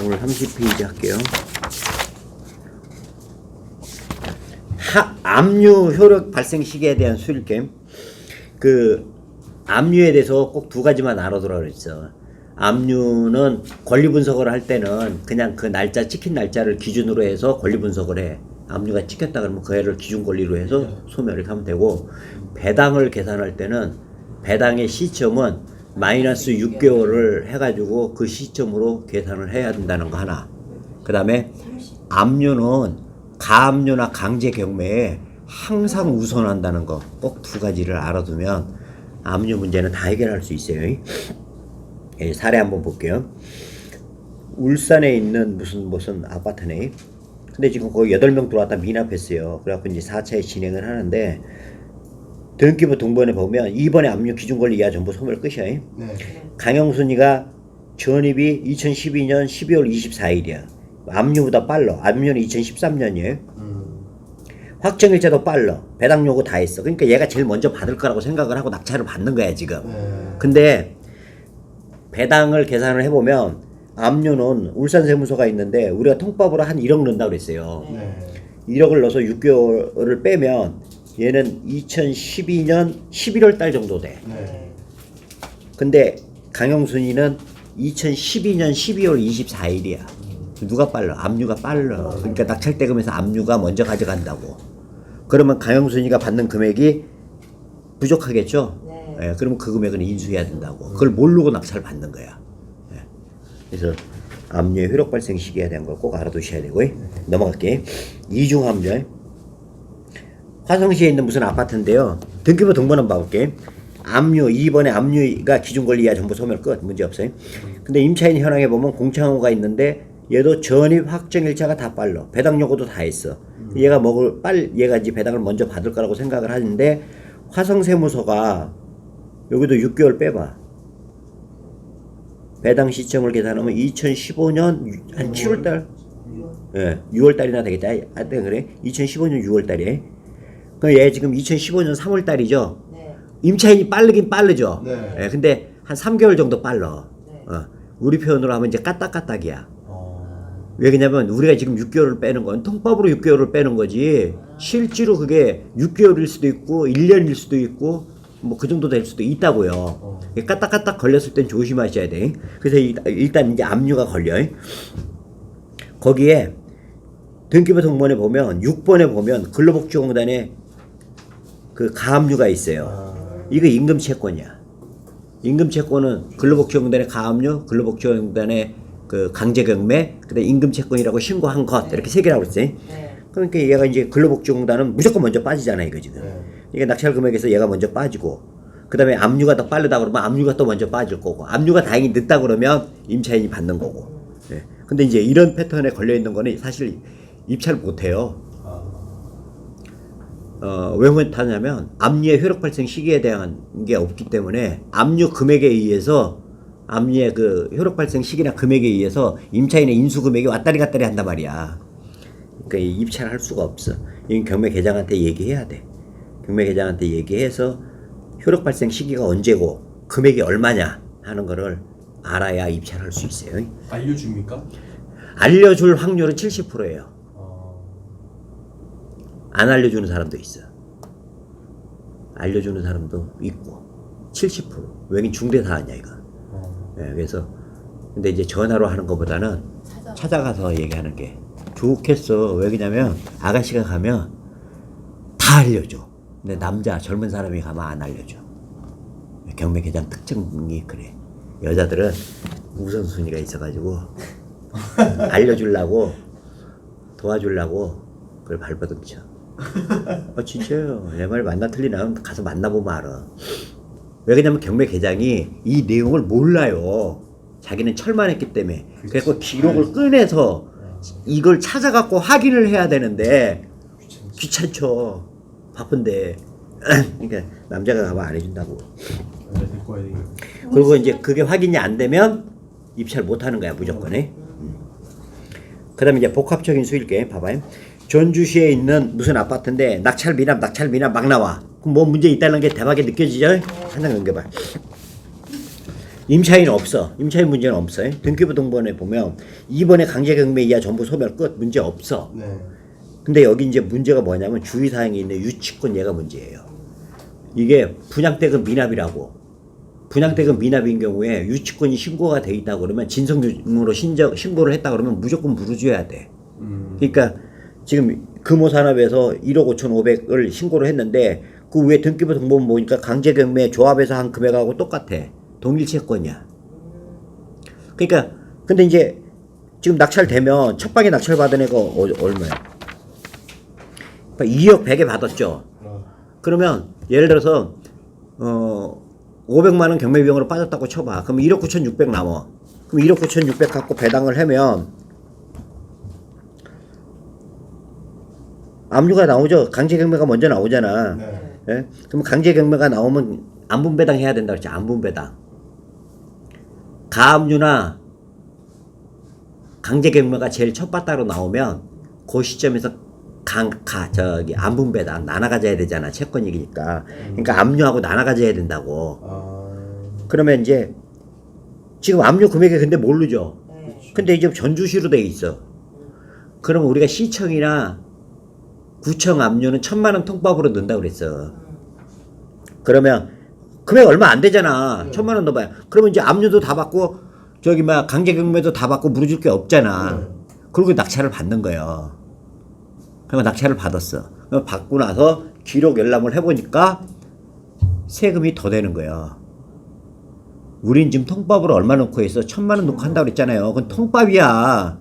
오늘 30페이지 할게요. 압류 효력 발생 시기에 대한 수일게임. 그 압류에 대해서 꼭 두 가지만 알아두라 그랬어. 압류는 권리 분석을 할 때는 그냥 그 날짜 찍힌 날짜를 기준으로 해서 권리 분석을 해. 압류가 찍혔다 그러면 그 해를 기준 권리로 해서 소멸을 하면 되고, 배당을 계산할 때는 배당의 시점은 마이너스 6개월을 해가지고 그 시점으로 계산을 해야 된다는 거 하나. 그 다음에 압류는 가압류나 강제 경매에 항상 우선한다는 거 꼭 두 가지를 알아두면 압류 문제는 다 해결할 수 있어요. 예, 사례 한번 볼게요. 울산에 있는 무슨 아파트네. 근데 지금 거기 8명 들어왔다 미납했어요. 그래갖고 이제 4차에 진행을 하는데, 등기부 등본에 보면 이번에 압류 기준권리 이하 전부 소멸 끝이야. 네. 강영순이가 전입이 2012년 12월 24일이야. 압류보다 빨라. 압류는 2013년이에요. 확정일자도 빨라. 배당 요구 다 했어. 그러니까 얘가 제일 먼저 받을 거라고 생각을 하고 낙찰을 받는 거야 지금. 근데 배당을 계산을 해보면 압류는 울산세무서가 있는데 우리가 통법으로 한 1억 넣는다고 그랬어요. 1억을 넣어서 6개월을 빼면 얘는 2012년 11월 달 정도 돼. 근데 강영순이는 2012년 12월 24일이야. 누가 빨라? 압류가 빨라. 그러니까 낙찰대금에서 압류가 먼저 가져간다고. 그러면 강영순이가 받는 금액이 부족하겠죠? 예, 그러면 그 금액은 인수해야 된다고. 그걸 모르고 낙찰을 받는 거야. 예. 그래서 압류의 효력 발생 시기에 대한 걸 꼭 알아두셔야 되고. 넘어갈게. 이중 압류. 화성시에 있는 무슨 아파트인데요. 등기부 등본은 봐볼게. 압류, 2번에 압류가 기준권리 이하 전부 소멸 끝. 문제 없어요. 근데 임차인 현황에 보면 공창호가 있는데 얘도 전입 확정일자가 다 빨라. 배당 요구도 다 했어. 얘가 이제 배당을 먼저 받을 거라고 생각을 하는데, 화성세무서가 여기도 6개월 빼봐. 배당 시점을 계산하면 2015년 한 7월달? 예, 6월달이나 되겠다. 하여튼 그래. 2015년 6월달이에요. 그럼 얘 지금 2015년 3월달이죠? 임차인이 빠르긴 빠르죠? 예, 근데 한 3개월 정도 빨라. 우리 표현으로 하면 이제 까딱까딱이야. 왜 그러냐면 우리가 지금 6개월을 빼는 건 통법으로 6개월을 빼는 거지, 실제로 그게 6개월일 수도 있고 1년일 수도 있고 뭐 그 정도 될 수도 있다고요. 까딱까딱 걸렸을 땐 조심하셔야 돼. 그래서 일단 이제 압류가 걸려. 거기에 등기부 등본에 보면 6번에 보면 근로복지공단에 그 가압류가 있어요. 이거 임금채권이야. 임금채권은 근로복지공단의 가압류, 근로복지공단의 그 강제경매, 그다음에 임금채권이라고 신고한 것, 이렇게 세 개라고 그랬어요. 그러니까 얘가 이제 근로복지공단은 무조건 먼저 빠지잖아 이거 지금. 이게 낙찰 금액에서 얘가 먼저 빠지고, 그다음에 압류가 더 빠르다 그러면 압류가 또 먼저 빠질 거고, 압류가 다행히 늦다 그러면 임차인이 받는 거고. 예. 근데 이제 이런 패턴에 걸려 있는 거는 사실 입찰 못 해요. 왜 못하냐면 압류의 효력 발생 시기에 대한 게 없기 때문에, 압류 금액에 의해서 압류의 그 효력 발생 시기나 금액에 의해서 임차인의 인수 금액이 왔다리 갔다리 한단 말이야. 그러니까 입찰을 할 수가 없어. 이건 경매계장한테 얘기해야 돼. 경매계장한테 얘기해서 효력 발생 시기가 언제고 금액이 얼마냐 하는 거를 알아야 입찰할 수 있어요. 알려줍니까? 알려줄 확률은 70%예요. 안 알려주는 사람도 있어. 알려주는 사람도 있고 70%. 왜냐면 중대사안이야 이거. 예, 그래서 근데 이제 전화로 하는 것보다는 찾아가서 얘기하는 게 좋겠어. 왜 그러냐면 아가씨가 가면 다 알려줘. 근데 남자 젊은 사람이 가면 안 알려줘. 경매계장 특징이 그래. 여자들은 우선순위가 있어가지고 알려주려고 도와주려고 그걸 발버둥 쳐. 진짜요. 내 말 맞나 틀리나 가서 만나보면 알아. 왜 그러냐면 경매계장이 이 내용을 몰라요. 자기는 철만했기 때문에. 그래서 기록을 꺼내서 이걸 찾아갖고 확인을 해야 되는데 귀찮죠. 바쁜데. 그러니까 남자가 가면 안 해준다고. 그리고 이제 그게 확인이 안 되면 입찰 못 하는 거야 무조건. 그 다음에 이제 복합적인 수일게 봐봐요. 전주시에 있는 무슨 아파트인데 낙찰 미납 막 나와. 그럼 뭐 문제 있다는 게 대박에 느껴지죠? 한장 넘겨봐. 임차인은 없어. 임차인 문제는 없어요. 등기부 등본에 보면 2번에 강제경매 이하 전부 소멸 끝 문제 없어. 네. 근데 여기 이제 문제가 뭐냐면 주의사항이 있는 유치권 얘가 문제예요. 이게 분양대금 미납이라고. 분양대금 미납인 경우에 유치권이 신고가 돼 있다 그러면 진성유으로 신고를 했다 그러면 무조건 물어줘야 돼. 그러니까 지금 금호산업에서 1억 5,500을 신고를 했는데 그 위에 등기부 등본 보니까 강제경매 조합에서 한 금액하고 똑같아. 동일 채권이야. 그러니까 근데 이제 지금 낙찰되면 첫 방에 낙찰 받은 애가 얼마야? 2억 100에 받았죠. 그러면 예를 들어서 500만 원 경매비용으로 빠졌다고 쳐봐. 그럼 1억 9,600 남아. 그럼 1억 9,600 갖고 배당을 하면 압류가 나오죠. 강제경매가 먼저 나오잖아. 네. 예? 그럼 강제경매가 나오면 안분배당 해야 된다 그랬지. 안분배당. 가압류나 강제경매가 제일 첫 바따로 나오면 그 시점에서 안분배당 나눠 가져야 되잖아. 채권이니까. 그러니까 압류하고 나눠 가져야 된다고. 그러면 이제 지금 압류 금액이 근데 모르죠. 근데 이제 전주시로 돼 있어. 그러면 우리가 시청이나 구청 압류는 1,000만 원 통밥으로 넣는다 그랬어. 그러면 금액 얼마 안 되잖아. 1,000만 원 넣어봐야. 그러면 이제 압류도 다 받고 저기 막 강제경매도 다 받고 물어줄 게 없잖아. 그리고 낙찰을 받는 거예요. 그러면 낙찰을 받았어. 받고 나서 기록 열람을 해보니까 세금이 더 되는 거예요. 우린 지금 통밥으로 얼마 넣고 해서 1,000만 원 넣고 한다고 그랬잖아요. 그건 통밥이야.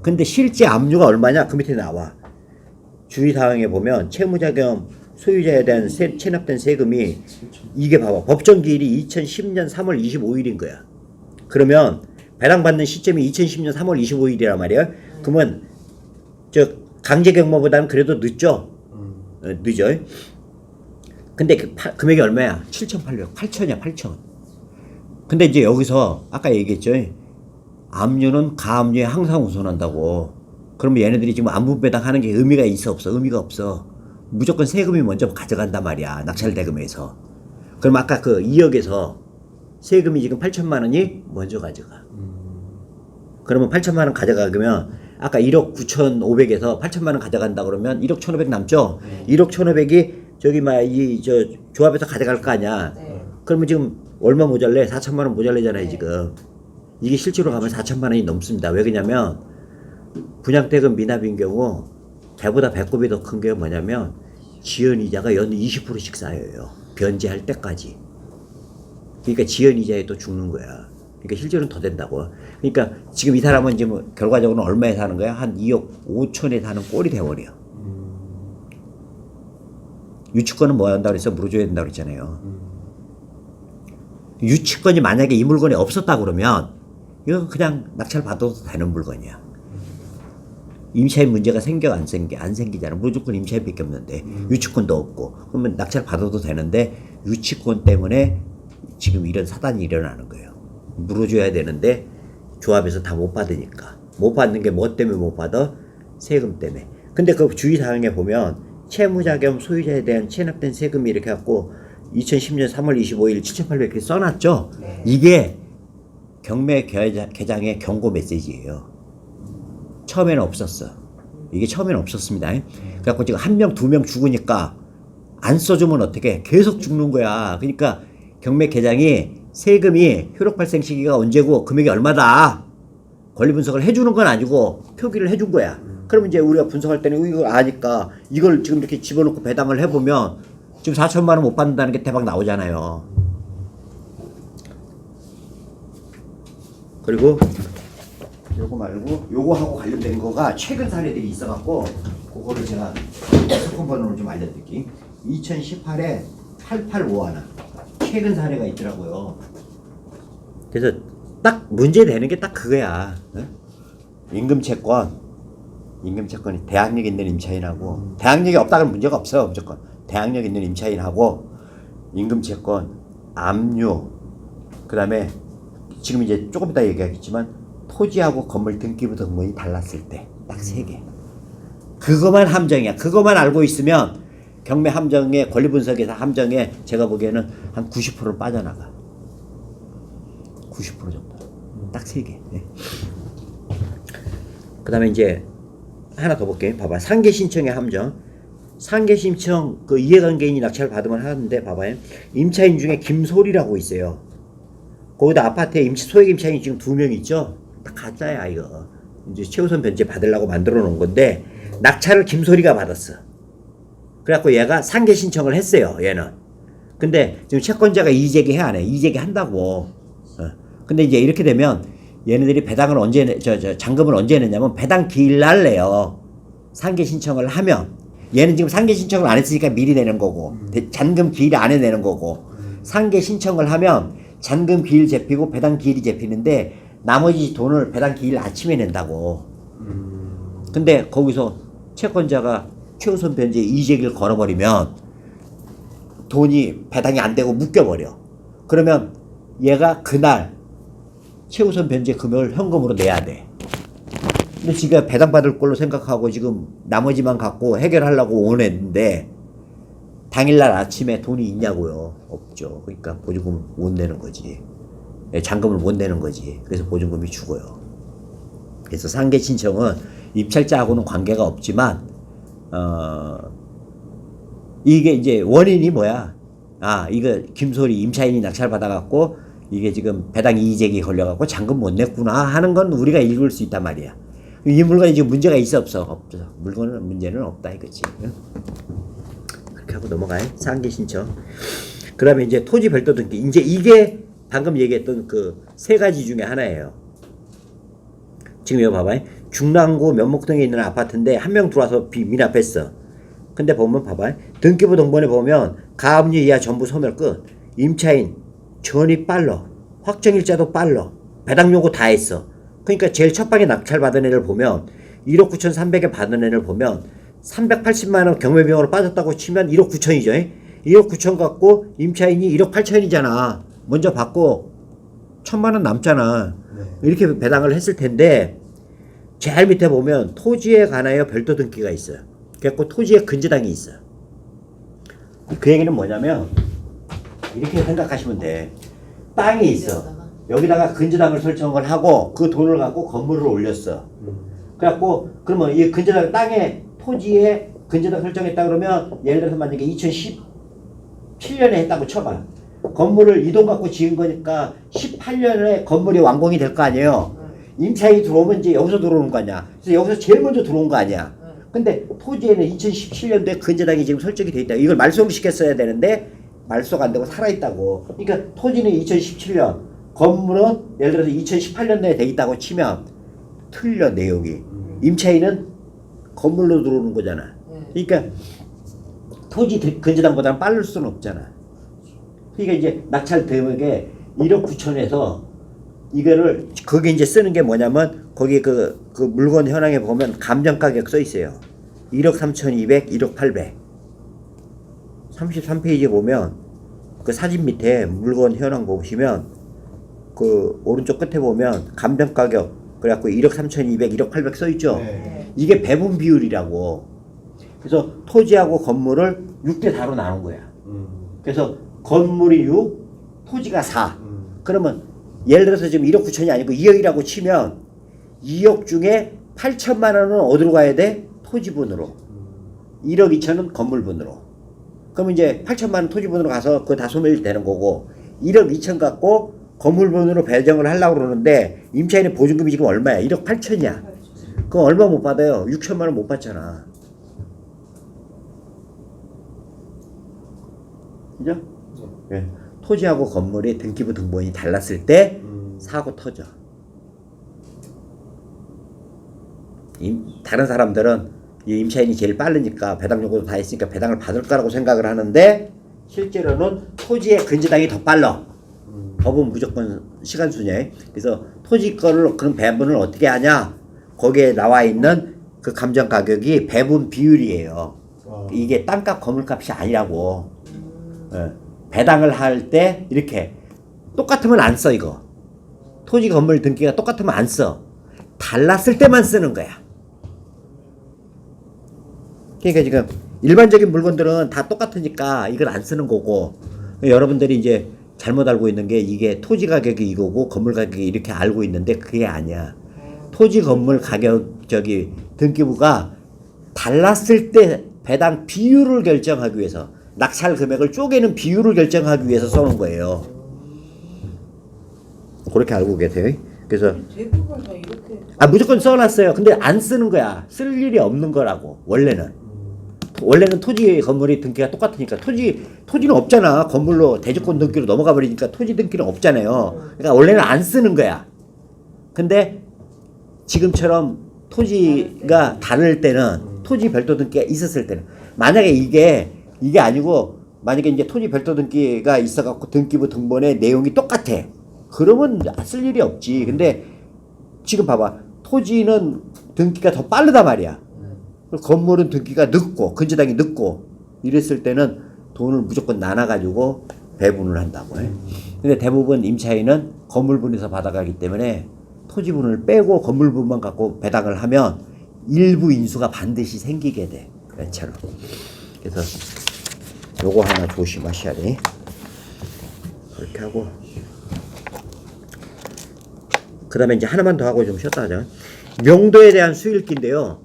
근데 실제 압류가 얼마냐? 그 밑에 나와. 주의사항에 보면 채무자 겸 소유자에 대한 체납된 세금이 이게 봐봐. 법정기일이 2010년 3월 25일인 거야. 그러면 배당받는 시점이 2010년 3월 25일이란 말이야. 그러면 저 강제경매보다는 그래도 늦죠. 늦어. 근데 그 금액이 얼마야? 7,800, 8천이야, 8천. 근데 이제 여기서 아까 얘기했죠. 압류는 가압류에 항상 우선한다고. 그러면 얘네들이 지금 안분배당 하는 게 의미가 있어 없어? 의미가 없어. 무조건 세금이 먼저 가져간단 말이야. 낙찰대금에서. 그럼 아까 그 2억에서 세금이 지금 8천만 원이 먼저 가져가. 그러면 8천만 원 가져가면 아까 1억 9,500에서 8천만 원 가져간다 그러면 1억 1,500 남죠? 1억 1,500이 저기 막 이 저 조합에서 가져갈 거 아니야. 그러면 지금 얼마 모자래? 4천만 원 모자래잖아요, 지금. 이게 실제로 가면 4천만 원이 넘습니다. 왜 그러냐면 분양대금 미납인 경우 배보다 배꼽이 더 큰 게 뭐냐면 지연이자가 연 20%씩 쌓여요. 변제할 때까지. 그러니까 지연이자에 또 죽는 거야. 그러니까 실제로는 더 된다고. 그러니까 지금 이 사람은 지금 결과적으로 얼마에 사는 거야? 한 2억 5천에 사는 꼴이 돼버려. 유치권은 뭐 한다고 그래서 물어줘야 된다고 그랬잖아요. 유치권이 만약에 이 물건이 없었다 그러면 이건 그냥 낙찰 받아도 되는 물건이야. 임차인 문제가 생겨 안 생기잖아. 무조건 임차인밖에 없는데 유치권도 없고 그러면 낙찰 받아도 되는데 유치권 때문에 지금 이런 사단이 일어나는 거예요. 물어줘야 되는데 조합에서 다 못 받으니까. 못 받는 게 뭐 때문에 못 받아? 세금 때문에. 근데 그 주의사항에 보면 채무자 겸 소유자에 대한 체납된 세금이 이렇게 갖고 2010년 3월 25일 7,800 이렇게 써놨죠. 이게 경매 개장의 경고 메시지예요. 처음에는 없었어. 이게 처음에는 없었습니다. 그래갖고 지금 1명, 2명 죽으니까 안 써주면 어떻게? 계속 죽는 거야. 그러니까 경매 개장이 세금이 효력 발생 시기가 언제고 금액이 얼마다 권리 분석을 해주는 건 아니고 표기를 해준 거야. 그러면 이제 우리가 분석할 때는 이걸 아니까 이걸 지금 이렇게 집어넣고 배당을 해보면 지금 4천만 원 못 받는다는 게 대박 나오잖아요. 그리고 요거 말고 요거하고 관련된 거가 최근 사례들이 있어갖고 그거를 제가 스폰 번호를 좀 알려드릴게요. 2018에 8851 최근 사례가 있더라고요. 그래서 딱 문제 되는 게 딱 그거야. 임금채권이 대항력 있는 임차인하고 대항력이 없다 그러면 문제가 없어요. 무조건 대항력 있는 임차인하고 임금채권, 압류, 그 다음에 지금 이제 조금 이따 얘기하겠지만 토지하고 건물 등기부 등본이 달랐을 때 딱 3개. 그것만 함정이야. 그것만 알고 있으면 경매 함정에 권리 분석에서 함정에 제가 보기에는 한 90%는 빠져나가. 90% 정도. 딱 3개. 네. 그 다음에 이제 하나 더 볼게요. 봐봐. 상계 신청의 함정. 상계 신청 그 이해관계인이 낙찰 받으면 하는데 봐봐요. 임차인 중에 김소리라고 있어요. 거기다 아파트에 소액 임차인이 지금 2명 있죠. 딱 가짜야 이거. 이제 최우선 변제 받으려고 만들어 놓은 건데 낙찰을 김소리가 받았어. 그래갖고 얘가 상계 신청을 했어요. 얘는. 근데 지금 채권자가 이의제기 해 안 해? 이의제기 한다고. 근데 이제 이렇게 되면 얘네들이 배당을 언제 잔금을 언제 내냐면 배당 기일날 내요. 상계 신청을 하면. 얘는 지금 상계 신청을 안 했으니까 미리 내는 거고 잔금 기일 안에 내는 거고 상계 신청을 하면 잔금 기일 잡히고 배당 기일이 잡히는데 나머지 돈을 배당 기일 아침에 낸다고. 근데 거기서 채권자가 최우선 변제 이의제기를 걸어버리면 돈이 배당이 안 되고 묶여버려. 그러면 얘가 그날 최우선 변제 금액을 현금으로 내야 돼. 근데 지가 배당받을 걸로 생각하고 지금 나머지만 갖고 해결하려고 원했는데 당일날 아침에 돈이 있냐고요. 없죠. 그러니까 보증금을 못 내는 거지. 잔금을 못 내는 거지. 그래서 보증금이 죽어요. 그래서 상계 신청은 입찰자하고는 관계가 없지만 이게 이제 원인이 뭐야? 아, 이거 김소리 임차인이 낙찰 받아갖고 이게 지금 배당 이의제기 걸려갖고 잔금 못 냈구나 하는 건 우리가 읽을 수 있단 말이야. 이 물건이 지금 문제가 있어 없어? 없어. 물건은 문제는 없다 이거지. 그렇게 하고 넘어가요. 상계 신청. 그다음에 이제 토지 별도 등기. 이제 이게 방금 얘기했던 그 3가지 중에 하나예요. 지금 이거 봐봐요. 중랑구 면목동에 있는 아파트인데 한 명 들어와서 미납했어. 근데 보면 봐봐요. 등기부 동본에 보면 가압류 이하 전부 소멸 끝. 임차인 전이 빨러. 확정일자도 빨러. 배당 요구 다 했어. 그러니까 제일 첫 방에 낙찰 받은 애를 보면 1억 9,300에 받은 애를 보면 380만 원 경매비용으로 빠졌다고 치면 1억 9천이죠. 1억 9천 갖고 임차인이 1억 8천이잖아. 먼저 받고 1,000만 원 남잖아. 이렇게 배당을 했을 텐데 제일 밑에 보면 토지에 관하여 별도 등기가 있어요. 그래갖고 토지에 근저당이 있어요. 그 얘기는 뭐냐면 이렇게 생각하시면 돼. 땅이 있어. 여기다가 근저당을 설정을 하고 그 돈을 갖고 건물을 올렸어. 그래갖고 그러면 이 근저당 땅에 토지에 근저당 설정했다 그러면 예를 들어서 만약에 2017년에 했다고 쳐봐. 건물을 이 돈 갖고 지은 거니까 18년에 건물이 완공이 될 거 아니에요. 임차인이 들어오면 이제 여기서 들어오는 거 아니야. 그래서 여기서 제일 먼저 들어온 거 아니야. 근데 토지에는 2017년도에 근저당이 지금 설정이 돼 있다. 이걸 말소를 시켰어야 되는데 말소가 안 되고 살아있다고. 그러니까 토지는 2017년, 건물은 예를 들어서 2018년도에 돼 있다고 치면 틀려 내용이. 임차인은 건물로 들어오는 거잖아. 그러니까 토지 근저당보다는 빠를 수는 없잖아. 그러니까 이제 낙찰 대목에 1억 9천에서 이거를 거기 이제 쓰는 게 뭐냐면 거기 그 물건 현황에 보면 감정 가격 써 있어요. 1억 3,200, 1억 800. 33페이지에 보면 그 사진 밑에 물건 현황 보시면 그 오른쪽 끝에 보면 감정 가격 그래갖고 1억 3,200, 1억 800 써 있죠. 네. 이게 배분 비율이라고. 그래서 토지하고 건물을 6대 4로 나눈 거야. 그래서 건물이 6, 토지가 4. 그러면 예를 들어서 지금 1억 9천이 아니고 2억이라고 치면 2억 중에 8천만 원은 어디로 가야 돼? 토지분으로. 1억 2천은 건물분으로. 그러면 이제 8천만 원 토지분으로 가서 그거 다 소멸되는 거고 1억 2천 갖고 건물분으로 배정을 하려고 그러는데 임차인의 보증금이 지금 얼마야? 1억 8천이야. 그럼 얼마 못 받아요? 6천만 원 못 받잖아. 그죠? 네. 토지하고 건물의 등기부 등본이 달랐을 때 사고 터져. 다른 사람들은 이 임차인이 제일 빠르니까 배당 요구도 다 했으니까 배당을 받을 거라고 생각을 하는데 실제로는 토지의 근저당이 더 빨라. 법은 무조건 시간순이야. 그래서 토지 거를 그런 배분을 어떻게 하냐? 거기에 나와 있는 그 감정 가격이 배분 비율이에요. 이게 땅값 건물값이 아니라고. 배당을 할 때 이렇게 똑같으면 안 써 이거. 토지 건물 등기가 똑같으면 안 써. 달랐을 때만 쓰는 거야. 그러니까 지금 일반적인 물건들은 다 똑같으니까 이걸 안 쓰는 거고 여러분들이 이제 잘못 알고 있는 게 이게 토지 가격이 이거고 건물 가격이 이렇게 알고 있는데 그게 아니야. 토지 건물 가격 등기부가 달랐을 때 배당 비율을 결정하기 위해서 낙찰 금액을 쪼개는 비율을 결정하기 위해서 써놓은 거예요. 그렇게 알고 계세요. 그래서 대부분 다 이렇게. 무조건 써놨어요. 근데 안 쓰는 거야. 쓸 일이 없는 거라고. 원래는 토지 건물이 등기가 똑같으니까 토지는 없잖아. 건물로 대지권 등기로 넘어가 버리니까 토지 등기는 없잖아요. 그러니까 원래는 안 쓰는 거야. 근데 지금처럼 토지가 다를 때는 토지 별도 등기가 있었을 때는 만약에 이게 아니고 만약에 이제 토지 별도 등기가 있어갖고 등기부 등본의 내용이 똑같아. 그러면 쓸 일이 없지. 근데 지금 봐봐. 토지는 등기가 더 빠르단 말이야. 건물은 등기가 늦고 근저당이 늦고 이랬을 때는 돈을 무조건 나눠가지고 배분을 한다고 해. 근데 대부분 임차인은 건물분에서 받아가기 때문에 토지분을 빼고 건물분만 갖고 배당을 하면 일부 인수가 반드시 생기게 돼. 그처럼. 그래서 요거 하나 조심하셔야 돼. 그렇게 하고 그 다음에 이제 하나만 더 하고 좀 쉬었다 하자. 명도에 대한 수익기인데요.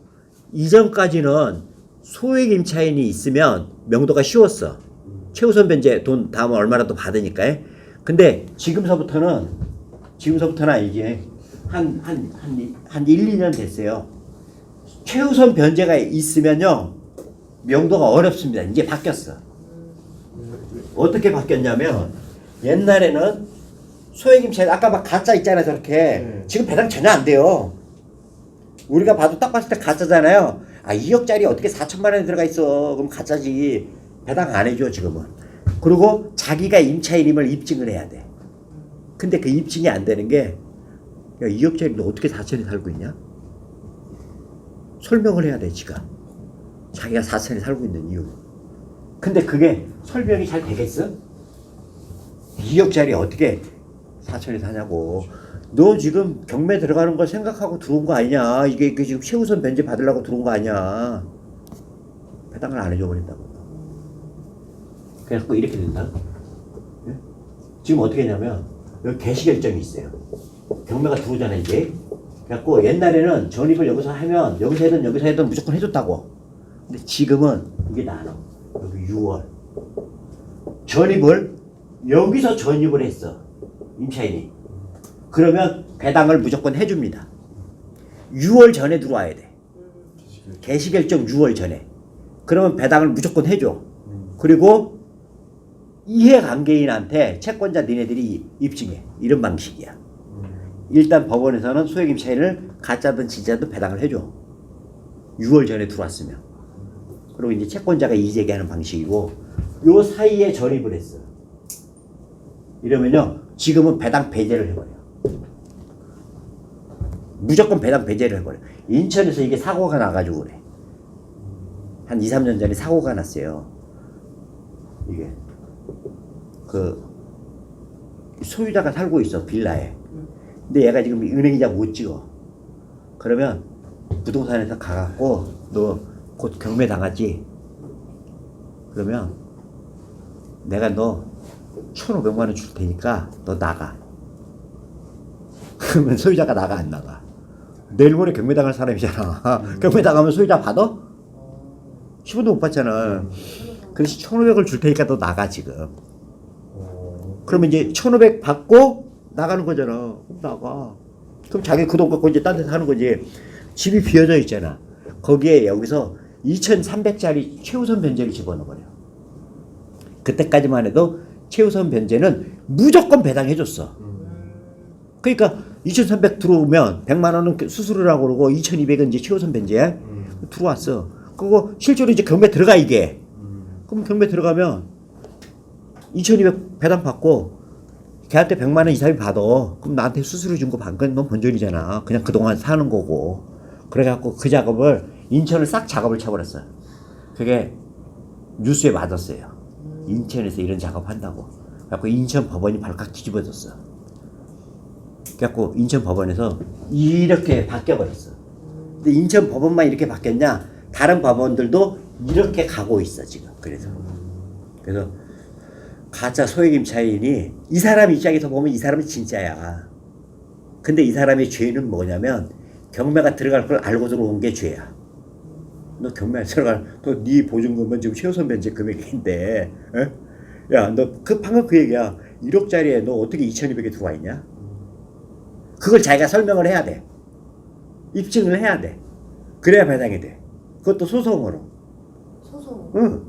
이전까지는 소액 임차인이 있으면 명도가 쉬웠어. 최우선 변제 돈 다음 얼마라도 받으니까. 근데 지금서부터는 이제 한 1, 2년 됐어요. 최우선 변제가 있으면요. 명도가 어렵습니다. 이제 바뀌었어. 어떻게 바뀌었냐면 옛날에는 소액 임차인 아까 막 가짜 있잖아요. 저렇게. 지금 배당 전혀 안 돼요. 우리가 봐도 딱 봤을 때 가짜잖아요. 2억짜리 어떻게 4천만 원에 들어가 있어. 그럼 가짜지. 배당 안 해줘 지금은. 그리고 자기가 임차인임을 입증을 해야 돼. 근데 그 입증이 안 되는 게 야 2억짜리 너 어떻게 4천에 살고 있냐? 설명을 해야 돼 지가. 자기가 4천에 살고 있는 이유. 근데 그게 설명이 잘 되겠어? 2억짜리 어떻게 4천에 사냐고. 너 지금 경매 들어가는 거 생각하고 들어온 거 아니냐. 이게 지금 최우선 변제 받으려고 들어온 거 아니야. 배당을 안 해줘 버린다고. 그래서 이렇게 된다. 네? 지금 어떻게 했냐면 여기 개시결정이 있어요. 경매가 들어오잖아 이제. 그래갖고 옛날에는 전입을 여기서 하면 여기서 해든 무조건 해줬다고. 근데 지금은 이게 나눠. 여기 6월 전입을 여기서 전입을 했어 임차인이. 그러면 배당을 무조건 해줍니다. 6월 전에 들어와야 돼. 개시결정 6월 전에. 그러면 배당을 무조건 해줘. 그리고 이해관계인한테 채권자 니네들이 입증해. 이런 방식이야. 일단 법원에서는 소액 임차인을 가짜든 진짜든 배당을 해줘. 6월 전에 들어왔으면. 그리고 이제 채권자가 이의제기하는 방식이고 요 사이에 전입을 했어. 이러면요 지금은 배당 배제를 해버려. 무조건 배당 배제를 해버려. 인천에서 이게 사고가 나가지고 그래. 한 2, 3년 전에 사고가 났어요. 이게 그 소유자가 살고 있어 빌라에. 근데 얘가 지금 은행이자 못 찍어. 그러면 부동산에서 가갖고 너 곧 경매 당하지? 그러면 내가 너 1,500만 원 줄 테니까 너 나가. 그러면 소유자가 나가 안 나가? 내일 모레 경매 당할 사람이잖아. 경매 당하면 소유자 받아? 10원도 못 받잖아. 그래서 1,500을 줄 테니까 너 나가 지금. 그러면 이제 1,500 받고 나가는 거잖아. 그럼 나가. 그럼 자기 그 돈 갖고 이제 딴 데 사는 거지. 집이 비어져 있잖아. 거기에 여기서 2,300짜리 최우선 변제를 집어넣어버려. 그때까지만 해도 최우선 변제는 무조건 배당해줬어. 그러니까 2,300 들어오면 100만 원은 수수료라고 그러고 2,200은 이제 최우선 변제야. 들어왔어. 그거 실제로 이제 경매 들어가 이게. 그럼 경매 들어가면 2,200 배당 받고 걔한테 100만 원 이상이 받아. 그럼 나한테 수수료 준 거 반건 넌 본전이잖아. 그냥 그동안 사는 거고. 그래갖고 그 작업을 인천을 싹 작업을 쳐버렸어. 그게 뉴스에 맞았어요. 인천에서 이런 작업한다고. 그래갖고 인천 법원이 발칵 뒤집어졌어. 그래갖고 인천 법원에서 이렇게 바뀌어버렸어. 근데 인천 법원만 이렇게 바뀌었냐? 다른 법원들도 이렇게 가고 있어 지금. 그래서 가짜 소액 임차인이 이 사람 입장에서 보면 이 사람은 진짜야. 근데 이 사람의 죄는 뭐냐면 경매가 들어갈 걸 알고 들어온 게 죄야. 너 경매 안 들어갈, 너 네 보증금은 지금 최우선 변제 금액인데, 어? 야, 너 방금 그 얘기야. 1억짜리에 너 어떻게 2,200에 들어와 있냐? 그걸 자기가 설명을 해야 돼. 입증을 해야 돼. 그래야 배당이 돼. 그것도 소송으로. 소송. 응.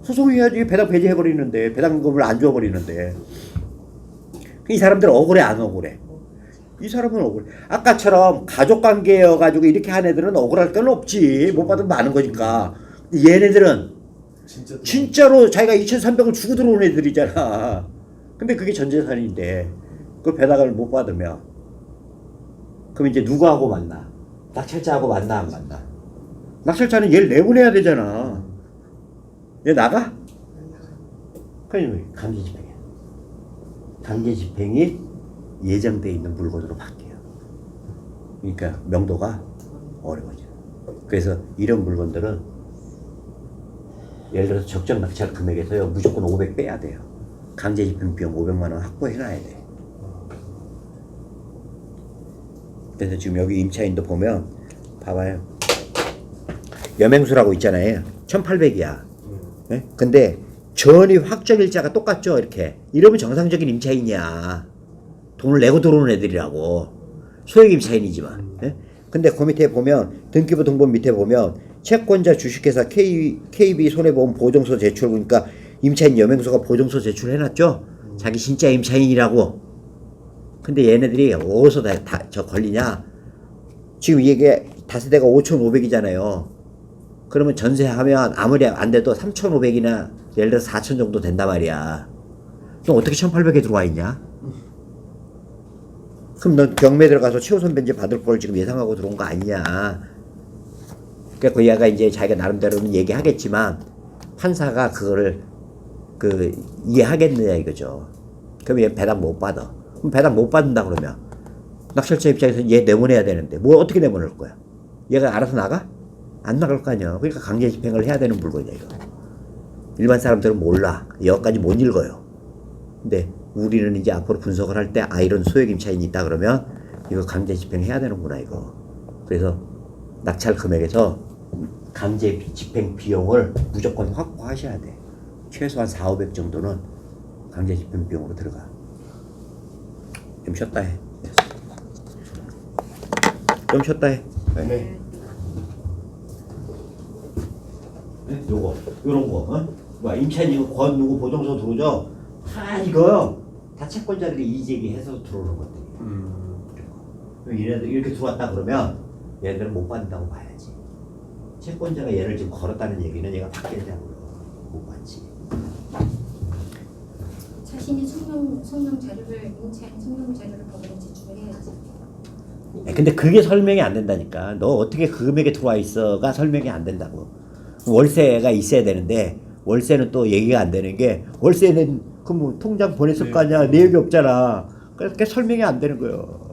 소송해야지. 배당 배제해버리는데, 배당금을 안 줘버리는데. 이 사람들은 억울해, 안 억울해? 이 사람은 억울해. 아까처럼 가족관계여가지고 이렇게 한 애들은 억울할 건 없지. 못 받으면 많은 거니까. 근데 얘네들은 진짜로 자기가 2,300을 주고 들어온 애들이잖아. 근데 그게 전 재산인데 그 배당을 못 받으면 그럼 이제 누구하고 만나? 낙찰자하고 만나, 안 만나? 낙찰자는 얘를 내보내야 되잖아. 얘 나가? 그럼 강제집행이야. 강제집행이 예정돼 있는 물건으로 바뀌어요. 그러니까 명도가 어려워져. 그래서 이런 물건들은 예를 들어서 적정 낙찰 금액에서요 무조건 500 빼야 돼요. 강제집행 비용 500만 원 확보해놔야 돼. 그래서 지금 여기 임차인도 보면 봐봐요. 여맹수라고 있잖아요. 1,800이야. 네? 근데 전이 확정일자가 똑같죠. 이렇게 이러면 정상적인 임차인이야. 돈을 내고 들어오는 애들이라고. 소액 임차인이지만. 예? 근데 그 밑에 보면 등기부 등본 밑에 보면 채권자 주식회사 KB 손해보험 보증서 제출. 그러니까 임차인 여맹수가 보증서 제출해놨죠. 자기 진짜 임차인이라고. 근데 얘네들이 어디서 저 걸리냐. 지금 이게 다세대가 5,500이잖아요. 그러면 전세하면 아무리 안 돼도 3,500이나 예를 들어서 4,000 정도 된단 말이야. 너 어떻게 1,800에 들어와 있냐? 그럼 넌 경매 들어가서 최우선 변제 받을 걸 지금 예상하고 들어온 거 아니냐. 그러니까 그 얘가 이제 자기가 나름대로는 얘기하겠지만 판사가 그거를 이해하겠느냐 이거죠. 그럼 얘 배당 못 받아. 그럼 배당 못 받는다 그러면 낙찰자 입장에서 얘 내보내야 되는데 뭐 어떻게 내보낼 거야? 얘가 알아서 나가? 안 나갈 거 아니야. 그러니까 강제 집행을 해야 되는 물건이야 이거. 일반 사람들은 몰라. 여기까지 못 읽어요. 근데 우리는 이제 앞으로 분석을 할 때 이런 소액 임차인이 있다 그러면 이거 강제 집행해야 되는구나 이거. 그래서 낙찰 금액에서 강제 집행 비용을 무조건 확보하셔야 돼. 최소한 4,500 정도는 강제 집행 비용으로 들어가. 좀 쉬었다 해. 좀 쉬었다 해. 네. 네? 요런 거, 뭐 임차인 이거 권 누구 보증서 들어오죠? 다 이거요. 다 채권자들이 이제기해서 들어오는 것들이에요. 얘네들 이렇게 들어왔다 그러면 얘네들은 못 받는다고 봐야지. 채권자가 얘를 지금 걸었다는 얘기는 얘가 받겠냐고요. 못 받지. 자신이 성명 자료를 임차인 성명 자료를 법원에 제출해야지. 근데 그게 설명이 안 된다니까. 너 어떻게 그 금액에 들어와 있어가 설명이 안 된다고. 월세가 있어야 되는데 월세는 또 얘기가 안 되는 게 월세는 그 뭐 통장 보냈을 거 아니야. 내역이 없잖아. 그러니까 설명이 안 되는 거예요.